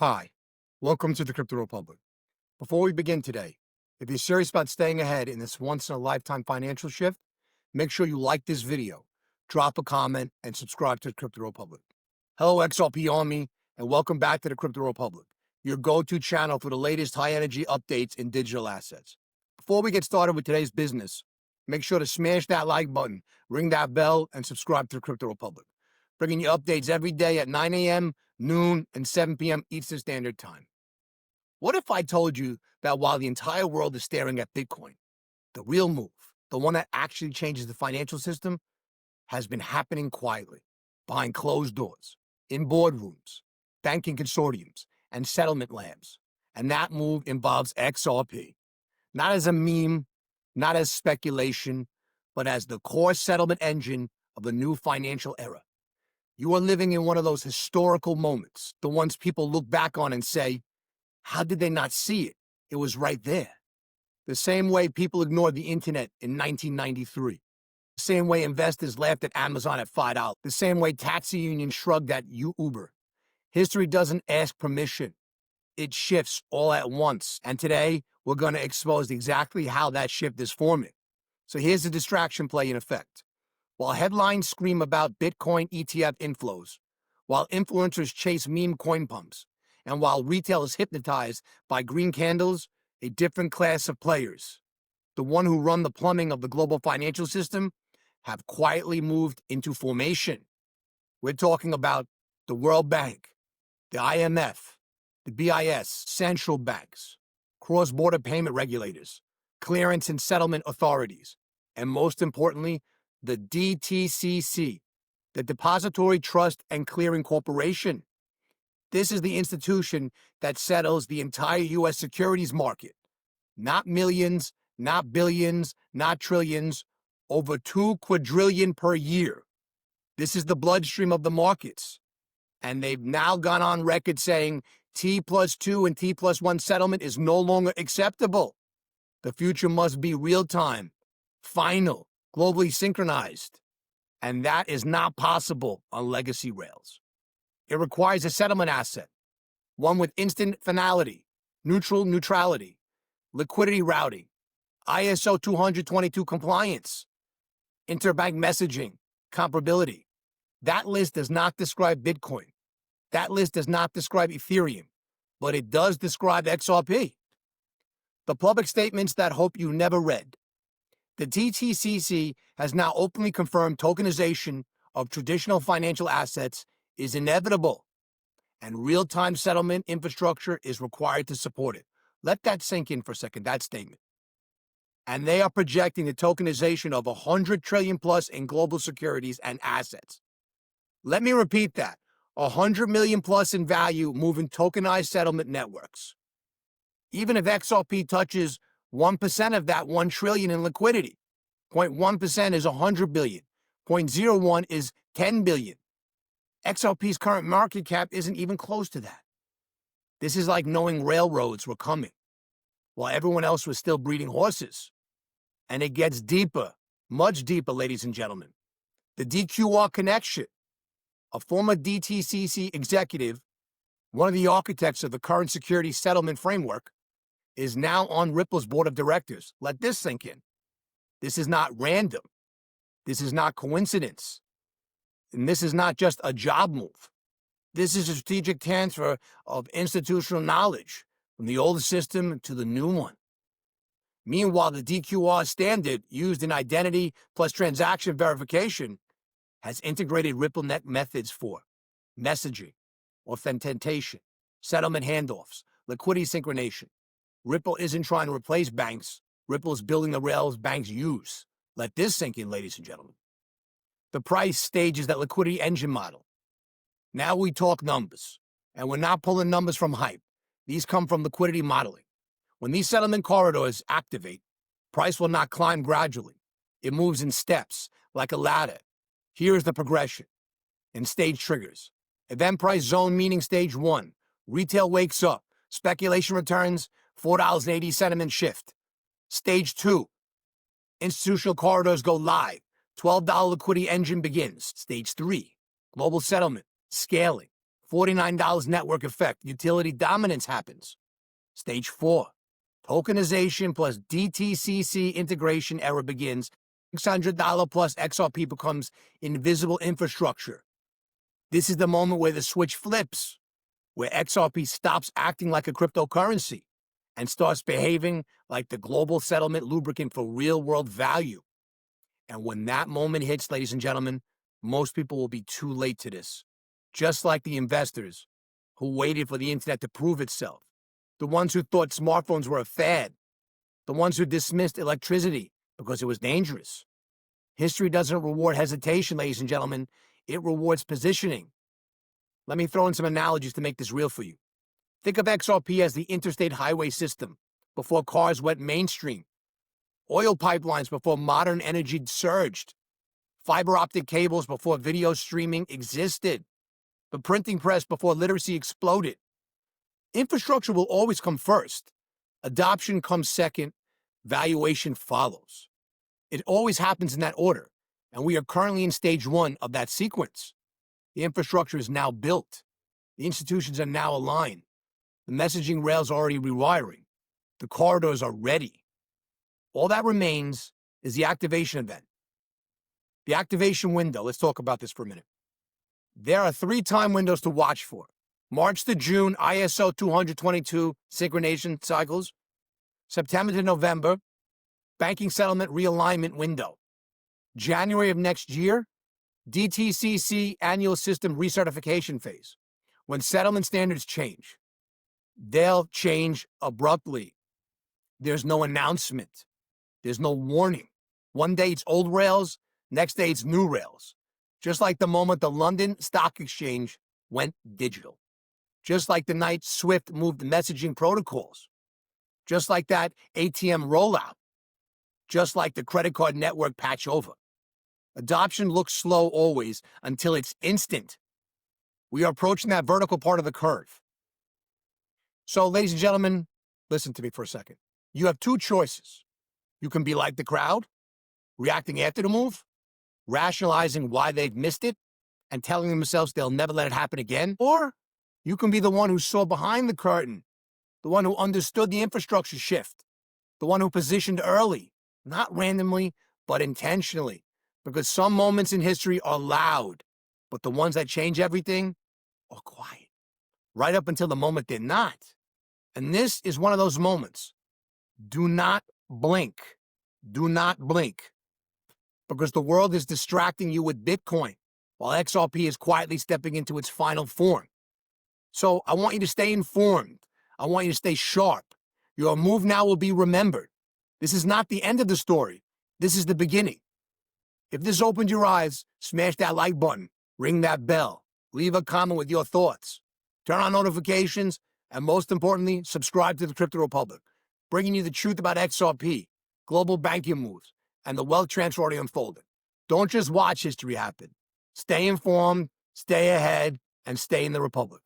Hi, welcome to the Crypto Republic. Before we begin today, if you're serious about staying ahead in this once-in-a-lifetime financial shift, make sure you like this video, drop a comment, and subscribe to the Crypto Republic. Hello, XRP Army, and welcome back to the Crypto Republic, your go-to channel for the latest high-energy updates in digital assets. Before we get started with today's business, make sure to smash that like button, ring that bell, and subscribe to the Crypto Republic, bringing you updates every day at 9 a.m., noon, and 7 p.m. Eastern Standard Time. What if I told you that while the entire world is staring at Bitcoin, the real move, the one that actually changes the financial system, has been happening quietly, behind closed doors, in boardrooms, banking consortiums, and settlement labs. And that move involves XRP, not as a meme, not as speculation, but as the core settlement engine of the new financial era. You are living in one of those historical moments, the ones people look back on and say, how did they not see it? It was right there. The same way people ignored the internet in 1993. The same way investors laughed at Amazon at $5. The same way taxi unions shrugged at Uber. History doesn't ask permission. It shifts all at once. And today, we're going to expose exactly how that shift is forming. So here's the distraction play in effect. While headlines scream about Bitcoin ETF inflows, while influencers chase meme coin pumps, and while retail is hypnotized by green candles, a different class of players, the one who run the plumbing of the global financial system, have quietly moved into formation. We're talking about the World Bank, the IMF, the BIS, central banks, cross-border payment regulators, clearance and settlement authorities, and most importantly, the DTCC, the Depository Trust and Clearing Corporation. This is the institution that settles the entire U.S. securities market. Not millions, not billions, not trillions, over 2 quadrillion per year. This is the bloodstream of the markets. And they've now gone on record saying T+2 and T+1 settlement is no longer acceptable. The future must be real-time, final, globally synchronized, and that is not possible on legacy rails. It requires a settlement asset, one with instant finality, neutrality, liquidity routing, ISO 222 compliance, interbank messaging, comparability. That list does not describe Bitcoin. That list does not describe Ethereum, but it does describe XRP. The public statements that hope you never read. The DTCC has now openly confirmed tokenization of traditional financial assets is inevitable, and real-time settlement infrastructure is required to support it. Let that sink in for a second, that statement. And they are projecting the tokenization of 100 trillion plus in global securities and assets. Let me repeat that. 100 million plus in value moving tokenized settlement networks. Even if XRP touches 1% of that 1 trillion in liquidity. 0.1% is 100 billion. 0.01 is 10 billion. XRP's current market cap isn't even close to that. This is like knowing railroads were coming, while everyone else was still breeding horses. And it gets deeper, much deeper, ladies and gentlemen. The DQR connection, a former DTCC executive, one of the architects of the current security settlement framework, is now on Ripple's board of directors. Let this sink in. This is not random. This is not coincidence. And this is not just a job move. This is a strategic transfer of institutional knowledge from the old system to the new one. Meanwhile, the DQR standard used in identity plus transaction verification has integrated RippleNet methods for messaging, authentication, settlement handoffs, liquidity synchronization. Ripple isn't trying to replace banks. Ripple is building the rails banks use. Let this sink in, ladies and gentlemen. The price stages that liquidity engine model. Now we talk numbers, and we're not pulling numbers from hype. These come from liquidity modeling. When these settlement corridors activate, price will not climb gradually. It moves in steps, like a ladder. Here is the progression. In stage triggers. Event price zone meaning stage 1. Retail wakes up. Speculation returns. $4.80 sentiment shift. Stage 2. Institutional corridors go live. $12 liquidity engine begins. Stage 3. Global settlement. Scaling. $49 network effect. Utility dominance happens. Stage 4. Tokenization plus DTCC integration era begins. $600 plus XRP becomes invisible infrastructure. This is the moment where the switch flips, where XRP stops acting like a cryptocurrency and starts behaving like the global settlement lubricant for real-world value. And when that moment hits, ladies and gentlemen, most people will be too late to this. Just like the investors who waited for the internet to prove itself, the ones who thought smartphones were a fad, the ones who dismissed electricity because it was dangerous. History doesn't reward hesitation, ladies and gentlemen. It rewards positioning. Let me throw in some analogies to make this real for you. Think of XRP as the interstate highway system before cars went mainstream, oil pipelines before modern energy surged, fiber optic cables before video streaming existed, the printing press before literacy exploded. Infrastructure will always come first. Adoption comes second. Valuation follows. It always happens in that order, and we are currently in stage 1 of that sequence. The infrastructure is now built. The institutions are now aligned. The messaging rails are already rewiring. The corridors are ready. All that remains is the activation event. The activation window, let's talk about this for a minute. There are 3 time windows to watch for. March to June, ISO 222 synchronization cycles. September to November, banking settlement realignment window. January of next year, DTCC annual system recertification phase. When settlement standards change, they'll change abruptly. There's no announcement. There's no warning. One day it's old rails, next day it's new rails. Just like the moment the London Stock Exchange went digital. Just like the night SWIFT moved the messaging protocols. Just like that ATM rollout. Just like the credit card network patch over. Adoption looks slow always until it's instant. We are approaching that vertical part of the curve. So, ladies and gentlemen, listen to me for a second. You have 2 choices. You can be like the crowd, reacting after the move, rationalizing why they've missed it, and telling themselves they'll never let it happen again. Or you can be the one who saw behind the curtain, the one who understood the infrastructure shift, the one who positioned early, not randomly, but intentionally. Because some moments in history are loud, but the ones that change everything are quiet, right up until the moment they're not. And this is one of those moments. Do not blink. Do not blink. Because the world is distracting you with Bitcoin, while XRP is quietly stepping into its final form. So I want you to stay informed. I want you to stay sharp. Your move now will be remembered. This is not the end of the story. This is the beginning. If this opened your eyes, smash that like button, ring that bell, leave a comment with your thoughts, turn on notifications, and most importantly, subscribe to the Crypto Republic, bringing you the truth about XRP, global banking moves, and the wealth transfer already unfolding. Don't just watch history happen. Stay informed, stay ahead, and stay in the Republic.